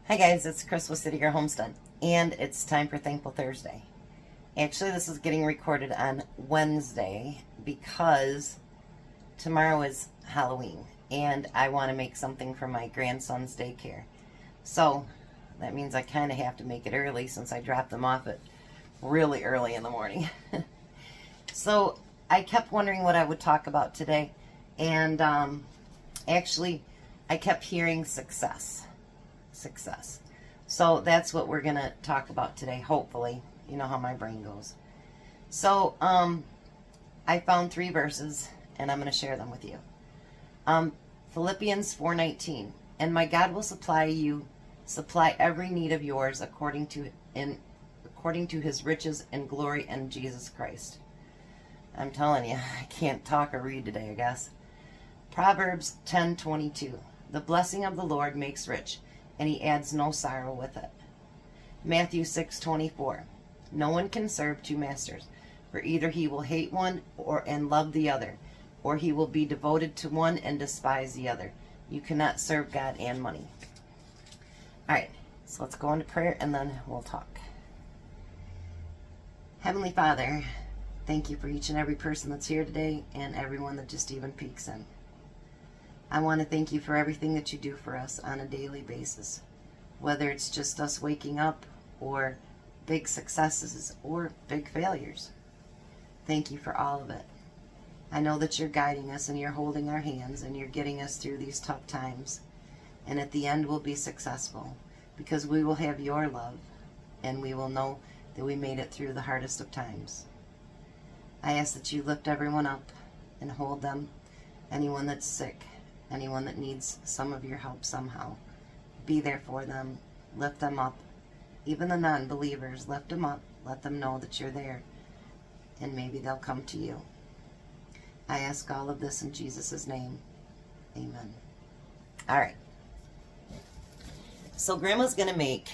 Hi guys, it's Chris with City Girl Homestead, and it's time for Thankful Thursday. Actually, this is getting recorded on Wednesday because tomorrow is Halloween, and I want to make something for my grandson's daycare. So, that means I kind of have to make it early since I dropped them off at really early in the morning. So, I kept wondering what I would talk about today, and actually, I kept hearing success. So that's what we're going to talk about today, hopefully. You know how my brain goes. So, I found 3 verses, and I'm going to share them with you. Philippians 4:19, and my God will supply every need of yours according to his riches and glory in Jesus Christ. I'm telling you, I can't talk or read today, I guess. Proverbs 10:22, the blessing of the Lord makes rich, and he adds no sorrow with it. Matthew 6:24, no one can serve 2 masters, for either he will hate one and love the other, or he will be devoted to one and despise the other. You cannot serve God and money. Alright, so let's go into prayer and then we'll talk. Heavenly Father, thank you for each and every person that's here today and everyone that just even peeks in. I want to thank you for everything that you do for us on a daily basis, whether it's just us waking up or big successes or big failures. Thank you for all of it. I know that you're guiding us and you're holding our hands and you're getting us through these tough times. And at the end we'll be successful because we will have your love and we will know that we made it through the hardest of times. I ask that you lift everyone up and hold them, anyone that's sick, anyone that needs some of your help somehow. Be there for them. Lift them up. Even the non-believers, lift them up. Let them know that you're there. And maybe they'll come to you. I ask all of this in Jesus' name. Amen. Alright. So Grandma's going to make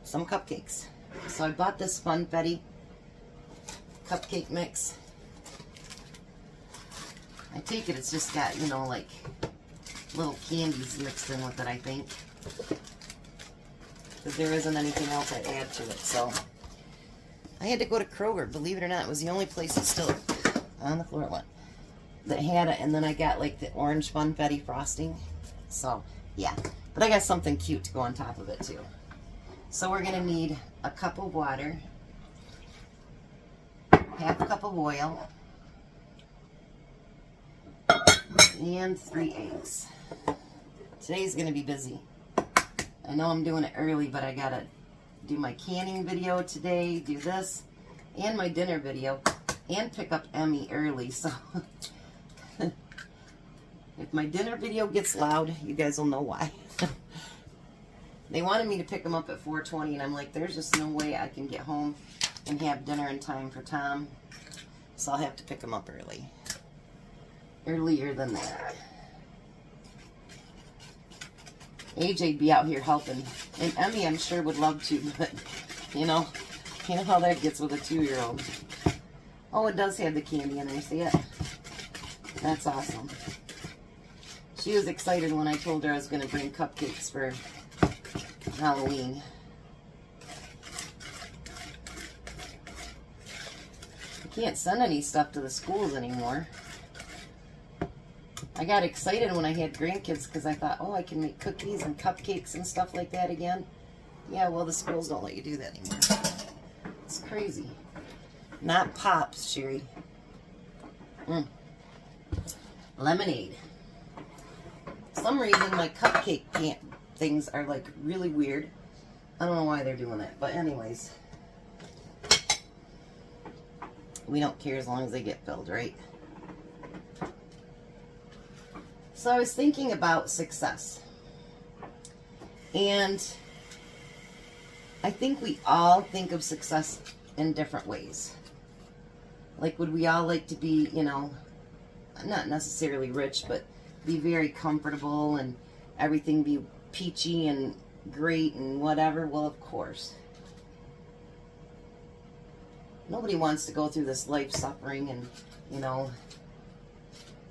some cupcakes. So I bought this Funfetti cupcake mix. I take it it's just got, you know, like little candies mixed in with it, I think. Because there isn't anything else I'd add to it. So I had to go to Kroger, believe it or not. It was the only place that's still on the floor one that had it. And then I got like the orange Funfetti frosting. So, yeah. But I got something cute to go on top of it too. So we're going to need a cup of water, half a cup of oil, and 3 eggs. Today's going to be busy. I know I'm doing it early, but I got to do my canning video today, do this, and my dinner video, and pick up Emmy early. So if my dinner video gets loud, you guys will know why. They wanted me to pick them up at 4:20, and I'm like, there's just no way I can get home and have dinner in time for Tom. So I'll have to pick them up early. Earlier than that. AJ'd be out here helping. And Emmy, I'm sure, would love to, but, you know how that gets with a 2-year-old. Oh, it does have the candy in there, see it? That's awesome. She was excited when I told her I was going to bring cupcakes for Halloween. I can't send any stuff to the schools anymore. I got excited when I had grandkids because I thought, oh, I can make cookies and cupcakes and stuff like that again. Yeah, well, the schools don't let you do that anymore. It's crazy. Not Pops, Sherry. Lemonade. For some reason, my cupcake things are like really weird. I don't know why they're doing that. But anyways, we don't care as long as they get filled, right? So I was thinking about success. And I think we all think of success in different ways. Like, would we all like to be, you know, not necessarily rich, but be very comfortable and everything be peachy and great and whatever? Well, of course. Nobody wants to go through this life suffering and, you know,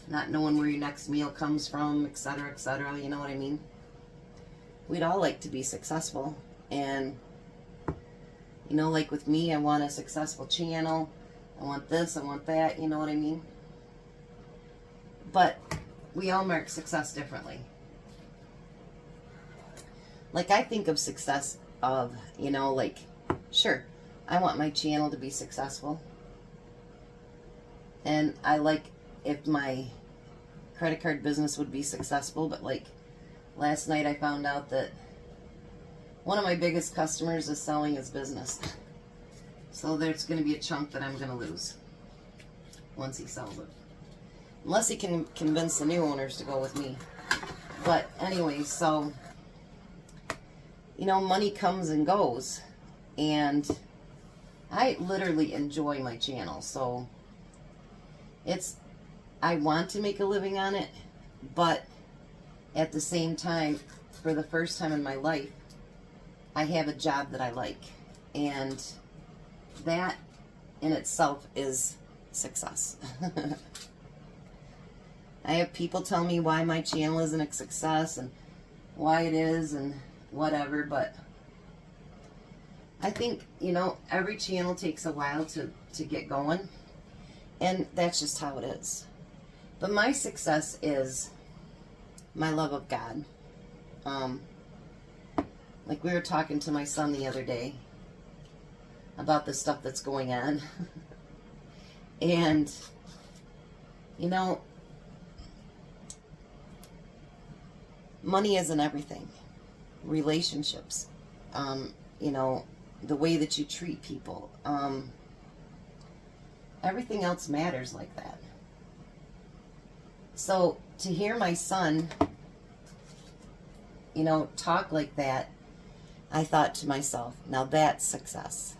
not knowing where your next meal comes from, etc., etc., you know what I mean? we'd all like to be successful. And, you know, like with me, I want a successful channel. I want this, I want that, you know what I mean? But we all mark success differently. Like, I think of success of, you know, like, sure, I want my channel to be successful. And I like if my credit card business would be successful, but like last night I found out that one of my biggest customers is selling his business. So there's going to be a chunk that I'm going to lose once he sells it. Unless he can convince the new owners to go with me. But anyway, so, you know, money comes and goes. And I literally enjoy my channel. So I want to make a living on it, but at the same time, for the first time in my life, I have a job that I like. And that in itself is success. I have people tell me why my channel isn't a success and why it is and whatever, but I think, you know, every channel takes a while to get going. And that's just how it is. But my success is my love of God. Like we were talking to my son the other day about the stuff that's going on. And, you know, money isn't everything. Relationships, you know, the way that you treat people, everything else matters like that. So to hear my son, you know, talk like that, I thought to myself, now that's success.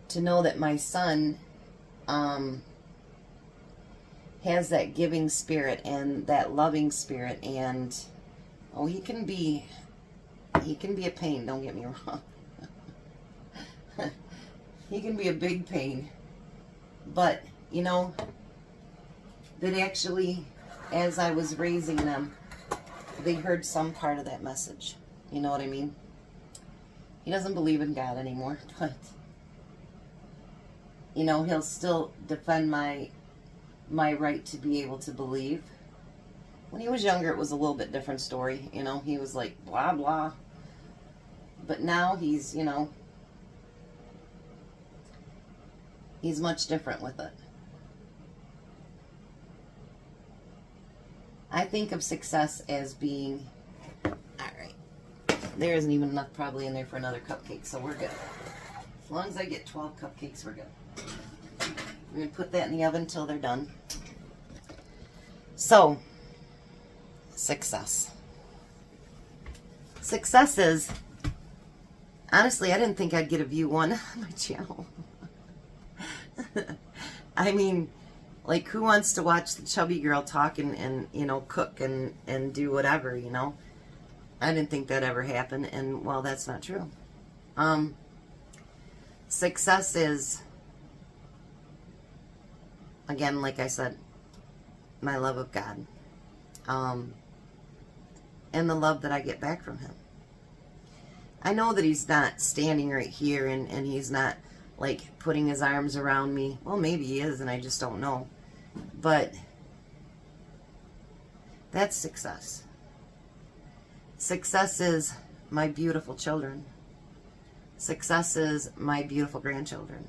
To know that my son has that giving spirit and that loving spirit, and oh, he can be a pain, don't get me wrong. He can be a big pain. But, you know, that actually, as I was raising them, they heard some part of that message. You know what I mean? He doesn't believe in God anymore, but, you know, he'll still defend my right to be able to believe. When he was younger, it was a little bit different story. You know, he was like, blah, blah. But now he's, you know, he's much different with it. I think of success as being, alright, there isn't even enough probably in there for another cupcake, so we're good. As long as I get 12 cupcakes, we're good. We're going to put that in the oven until they're done. So, success. Success is, honestly, I didn't think I'd get a view one on my channel. I mean, like, who wants to watch the chubby girl talk and you know, cook and do whatever, you know? I didn't think that ever happened, and, well, that's not true. Success is, again, like I said, my love of God. And the love that I get back from him. I know that he's not standing right here and he's not, like, putting his arms around me. Well, maybe he is, and I just don't know. But that's success. Success is my beautiful children. Success is my beautiful grandchildren.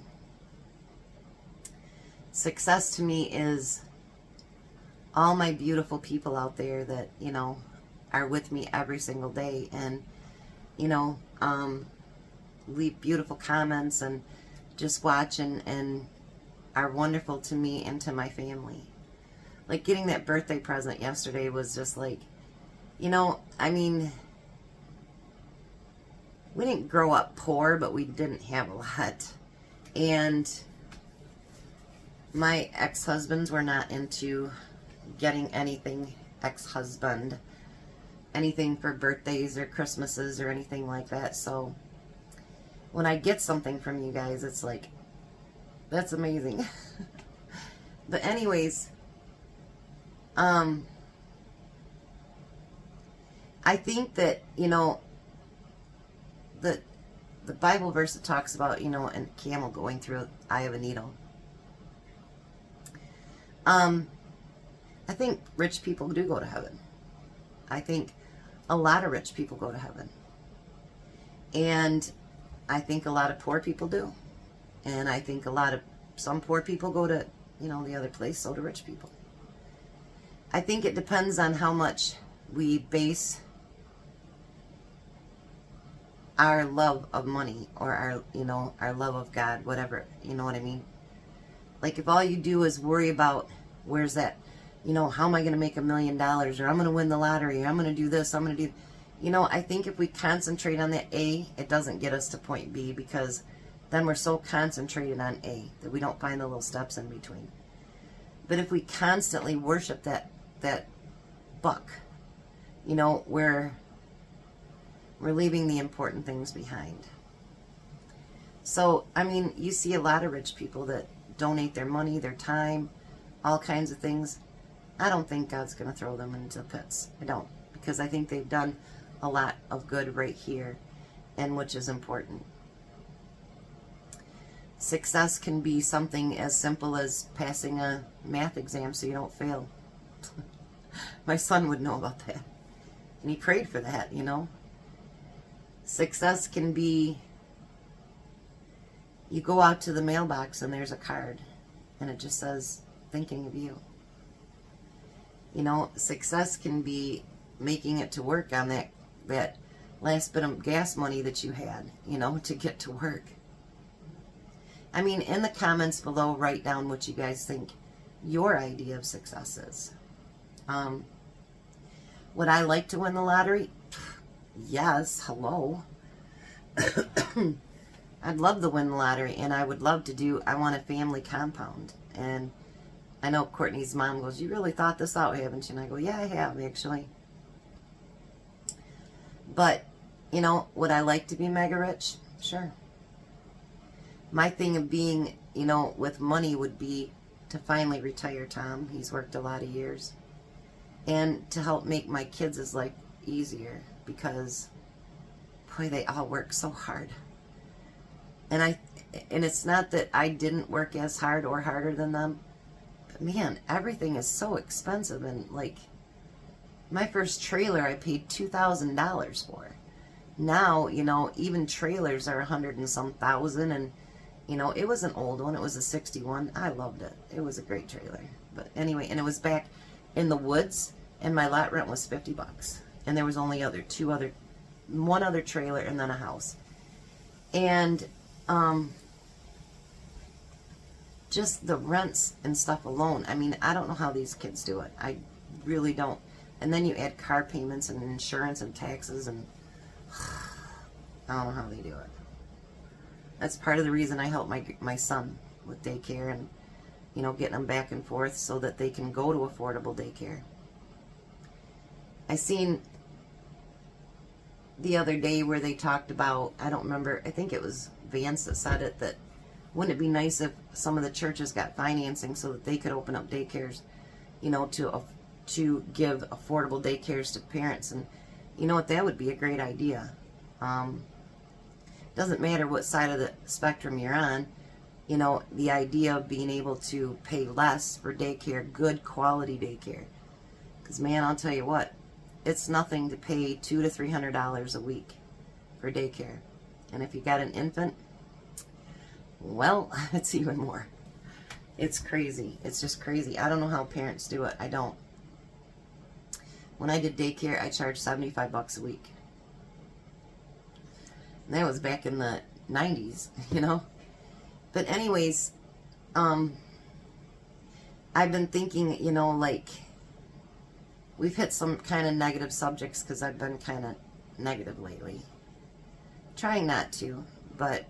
Success to me is all my beautiful people out there that, you know, are with me every single day and, you know, leave beautiful comments and just watch and are wonderful to me and to my family. Like, getting that birthday present yesterday was just like, you know, I mean, we didn't grow up poor, but we didn't have a lot. And my ex-husbands were not into getting anything, ex-husband, anything for birthdays or Christmases or anything like that. So when I get something from you guys, it's like, that's amazing. But anyways, I think that, you know, the Bible verse that talks about, a camel going through the eye of a needle. I think rich people do go to heaven. I think a lot of rich people go to heaven. And I think a lot of poor people do. And I think some poor people go to, the other place, so do rich people. I think it depends on how much we base our love of money or our love of God, whatever, you know what I mean? Like if all you do is worry about where's that, how am I going to make $1 million, or I'm going to win the lottery, or I'm going to do this, I'm going to do, I think if we concentrate on that A, it doesn't get us to point B, because then we're so concentrated on A that we don't find the little steps in between. But if we constantly worship that buck, we're leaving the important things behind. So, you see a lot of rich people that donate their money, their time, all kinds of things. I don't think God's going to throw them into the pits. I don't. Because I think they've done a lot of good right here, and which is important. Success can be something as simple as passing a math exam so you don't fail. My son would know about that. And he prayed for that, Success can be, you go out to the mailbox and there's a card and it just says, thinking of you. Success can be making it to work on that last bit of gas money that you had, to get to work. In the comments below, write down what you guys think your idea of success is. Would I like to win the lottery? Yes, hello. I'd love to win the lottery, and I would love to I want a family compound. And I know Courtney's mom goes, you really thought this out, haven't you? And I go, yeah, I have, actually. But, would I like to be mega rich? Sure. My thing of being, with money would be to finally retire Tom. He's worked a lot of years. And to help make my kids' life easier, because, boy, they all work so hard. And it's not that I didn't work as hard or harder than them, but man, everything is so expensive. And like, my first trailer I paid $2,000 for. Now, even trailers are $100 and some thousand, and it was an old one. It was a 61. I loved it. It was a great trailer. But anyway, and it was back in the woods, and my lot rent was $50. And there was only one other trailer and then a house. And just the rents and stuff alone. I don't know how these kids do it. I really don't. And then you add car payments and insurance and taxes, and I don't know how they do it. That's part of the reason I help my son with daycare and, getting them back and forth so that they can go to affordable daycare. I seen the other day where they talked about, I don't remember, I think it was Vance that said it, that wouldn't it be nice if some of the churches got financing so that they could open up daycares, to give affordable daycares to parents. And you know what, that would be a great idea. Doesn't matter what side of the spectrum you're on, the idea of being able to pay less for daycare, good quality daycare. Because man, I'll tell you what, it's nothing to pay $200 to $300 a week for daycare. And if you got an infant, well, it's even more. It's crazy. It's just crazy. I don't know how parents do it. I don't. When I did daycare, I charged $75 a week. And that was back in the 90s, But anyways, I've been thinking, like, we've hit some kind of negative subjects because I've been kind of negative lately. Trying not to, but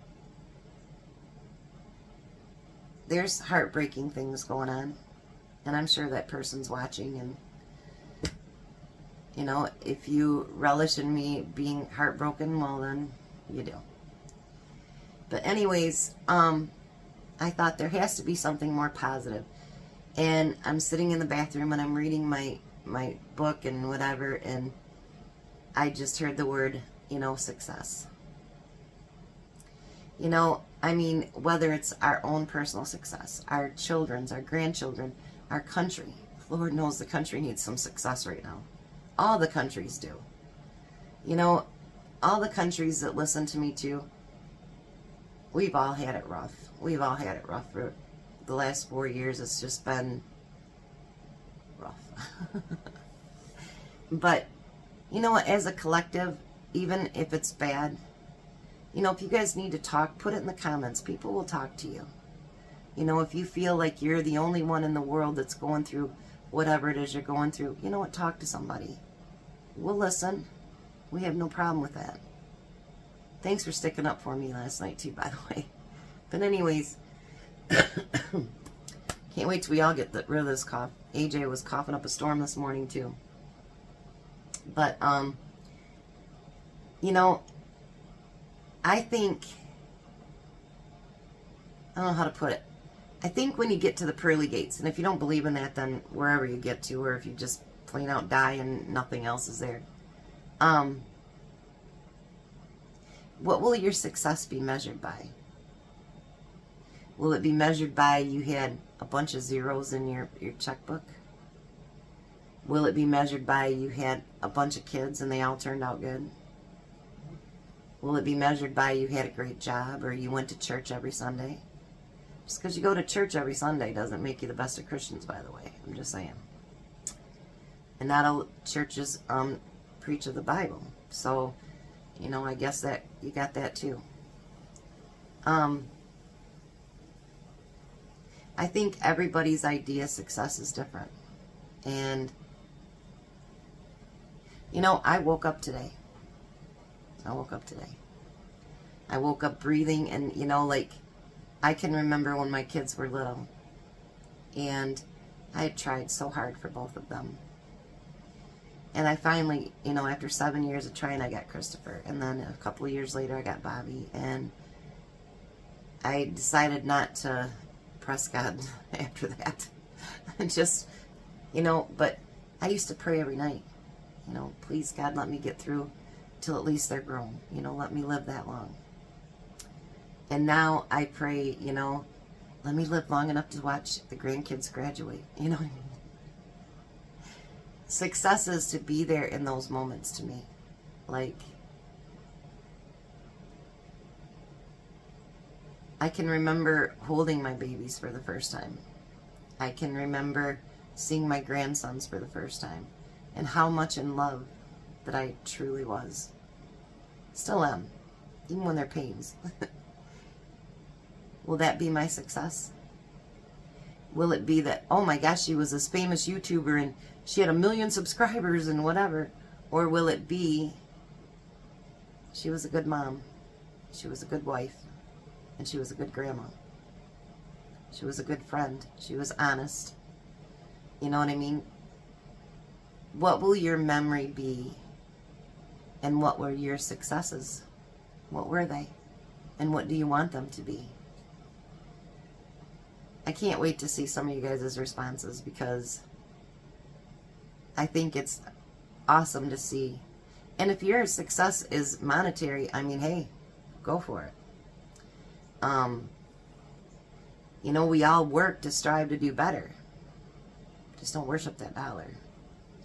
there's heartbreaking things going on. And I'm sure that person's watching, and if you relish in me being heartbroken, well then you do. But anyways, I thought there has to be something more positive. And I'm sitting in the bathroom and I'm reading my book and whatever, and I just heard the word, success. You know, I mean, whether it's our own personal success, our children's, our grandchildren, our country. Lord knows the country needs some success right now. All the countries do. You know, all the countries that listen to me too, we've all had it rough. We've all had it rough for the last 4 years. It's just been rough. But, you know what, as a collective, even if it's bad, you know, if you guys need to talk, put it in the comments. People will talk to you. You know, if you feel like you're the only one in the world that's going through whatever it is you're going through, you know what, talk to somebody. We'll listen. We have no problem with that. Thanks for sticking up for me last night too, by the way. But anyways, can't wait till we all get rid of this cough. AJ was coughing up a storm this morning too. But, you know, I think, I don't know how to put it. I think when you get to the pearly gates, and if you don't believe in that, then wherever you get to, or if you just plain out die and nothing else is there, what will your success be measured by? Will it be measured by you had a bunch of zeros in your checkbook? Will it be measured by you had a bunch of kids and they all turned out good? Will it be measured by you had a great job or you went to church every Sunday? Just because you go to church every Sunday doesn't make you the best of Christians, by the way. I'm just saying. And not all churches preach of the Bible. So, you know, I guess that you got that too. I think everybody's idea of success is different. And, you know, I woke up today. I woke up breathing, and, you know, like, I can remember when my kids were little. And I had tried so hard for both of them. And I finally, you know, after 7 years of trying, I got Christopher. And then a couple of years later, I got Bobby. And I decided not to press God after that. Just, you know, but I used to pray every night. You know, please, God, let me get through till at least they're grown. You know, let me live that long. And now I pray, you know, let me live long enough to watch the grandkids graduate. You know what I mean? Success is to be there in those moments to me. Like, I can remember holding my babies for the first time. I can remember seeing my grandsons for the first time. And how much in love that I truly was. Still am. Even when they're pains. Will that be my success? Will it be that, oh my gosh, she was this famous YouTuber and she had 1 million subscribers and whatever? Or will it be, she was a good mom, she was a good wife, and she was a good grandma. She was a good friend. She was honest. You know what I mean? What will your memory be? And what were your successes? What were they? And what do you want them to be? I can't wait to see some of you guys' responses, because I think it's awesome to see. And if your success is monetary, I mean, hey, go for it. You know, we all work to strive to do better. Just don't worship that dollar.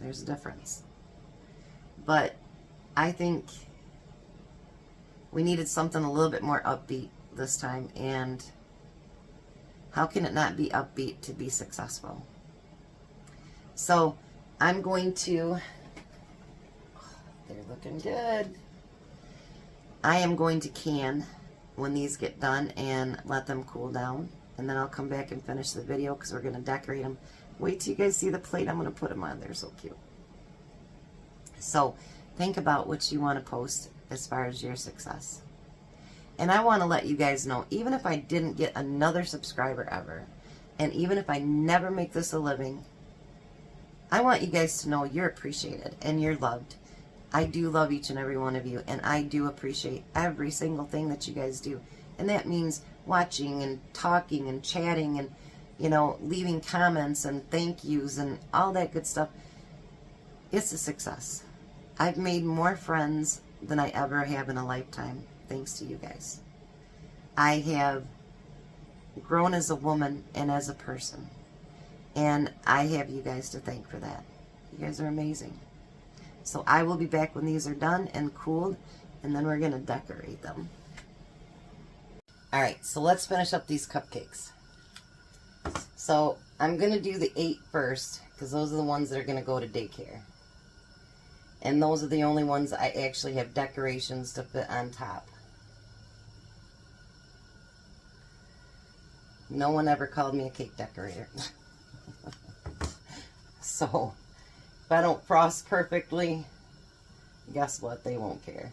There's a difference. But I think we needed something a little bit more upbeat this time. And how can it not be upbeat to be successful? So I'm going to, they're looking good. I am going to can when these get done and let them cool down. And then I'll come back and finish the video, because we're going to decorate them. Wait till you guys see the plate I'm going to put them on. They're so cute. So think about what you want to post as far as your success. And I want to let you guys know, even if I didn't get another subscriber ever, and even if I never make this a living, I want you guys to know you're appreciated and you're loved. I do love each and every one of you, and I do appreciate every single thing that you guys do. And that means watching and talking and chatting and, you know, leaving comments and thank yous and all that good stuff. It's a success. I've made more friends than I ever have in a lifetime, thanks to you guys. I have grown as a woman and as a person. And I have you guys to thank for that. You guys are amazing. So I will be back when these are done and cooled, and then we're going to decorate them. Alright, so let's finish up these cupcakes. So I'm going to do the 8 first, because those are the ones that are going to go to daycare. And those are the only ones I actually have decorations to fit on top. No one ever called me a cake decorator. So, if I don't frost perfectly, guess what? They won't care.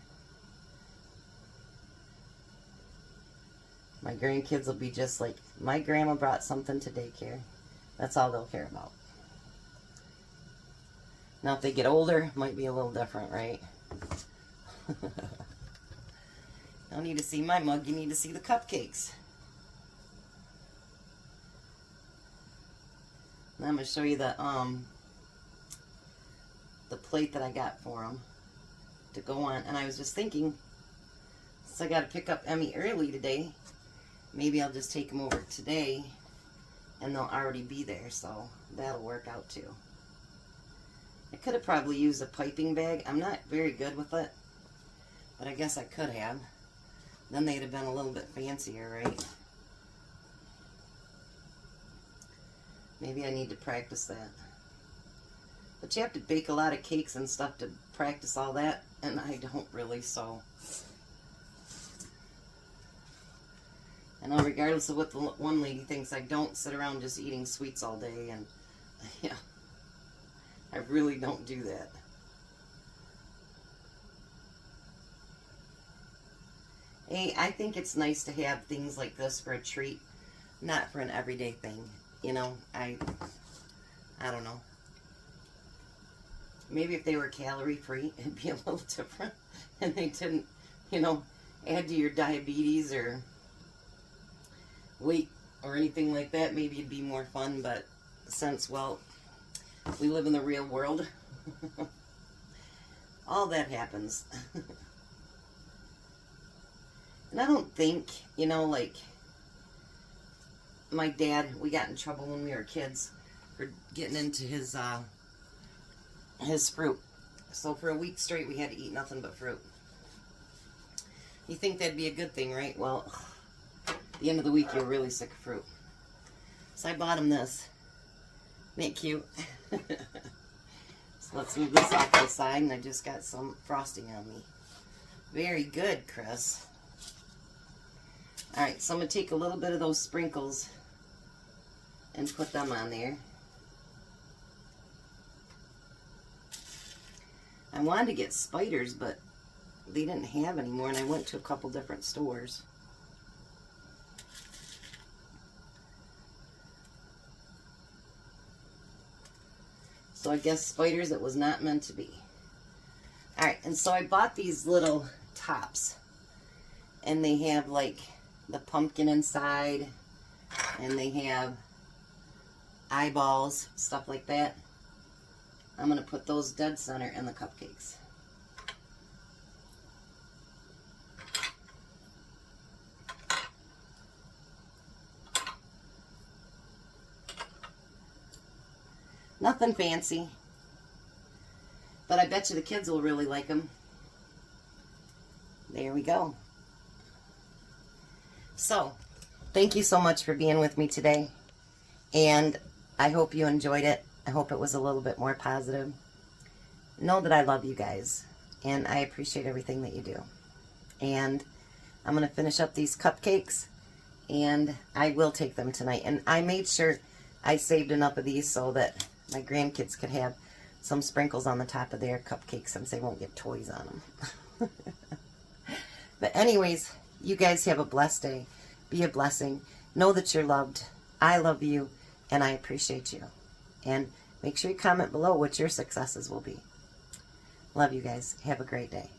My grandkids will be just like, my grandma brought something to daycare. That's all they'll care about. Now, if they get older, it might be a little different, right? You don't need to see my mug, you need to see the cupcakes. Now I'm going to show you the plate that I got for them to go on. And I was just thinking, since I got to pick up Emmy early today, maybe I'll just take them over today and they'll already be there. So that'll work out too. I could have probably used a piping bag. I'm not very good with it, but I guess I could have. Then they'd have been a little bit fancier, right? Maybe I need to practice that. But you have to bake a lot of cakes and stuff to practice all that, and I don't really, so. I know regardless of what the one lady thinks, I don't sit around just eating sweets all day, and yeah, I really don't do that. Hey, I think it's nice to have things like this for a treat, not for an everyday thing. You know, I don't know. Maybe if they were calorie free, it'd be a little different. And they didn't, you know, add to your diabetes or weight or anything like that. Maybe it'd be more fun. But since, well, we live in the real world, all that happens. And I don't think, you know, like, my dad, we got in trouble when we were kids for getting into his fruit. So for a week straight, we had to eat nothing but fruit. You think that'd be a good thing, right? Well, at the end of the week, you're really sick of fruit. So I bought him this. Isn't it cute? So let's move this off to the side, and I just got some frosting on me. Very good, Chris. Alright, so I'm going to take a little bit of those sprinkles and put them on there. I wanted to get spiders, but they didn't have any more, and I went to a couple different stores. So I guess spiders, it was not meant to be. Alright, and so I bought these little tops, and they have like the pumpkin inside, and they have eyeballs, stuff like that. I'm going to put those dead center in the cupcakes. Nothing fancy, but I bet you the kids will really like them. There we go. So, thank you so much for being with me today, and I hope you enjoyed it. I hope it was a little bit more positive. Know that I love you guys, and I appreciate everything that you do. And I'm going to finish up these cupcakes, and I will take them tonight. And I made sure I saved enough of these so that my grandkids could have some sprinkles on the top of their cupcakes, since they won't get toys on them. But anyways, you guys have a blessed day. Be a blessing. Know that you're loved. I love you, and I appreciate you. And make sure you comment below what your successes will be. Love you guys. Have a great day.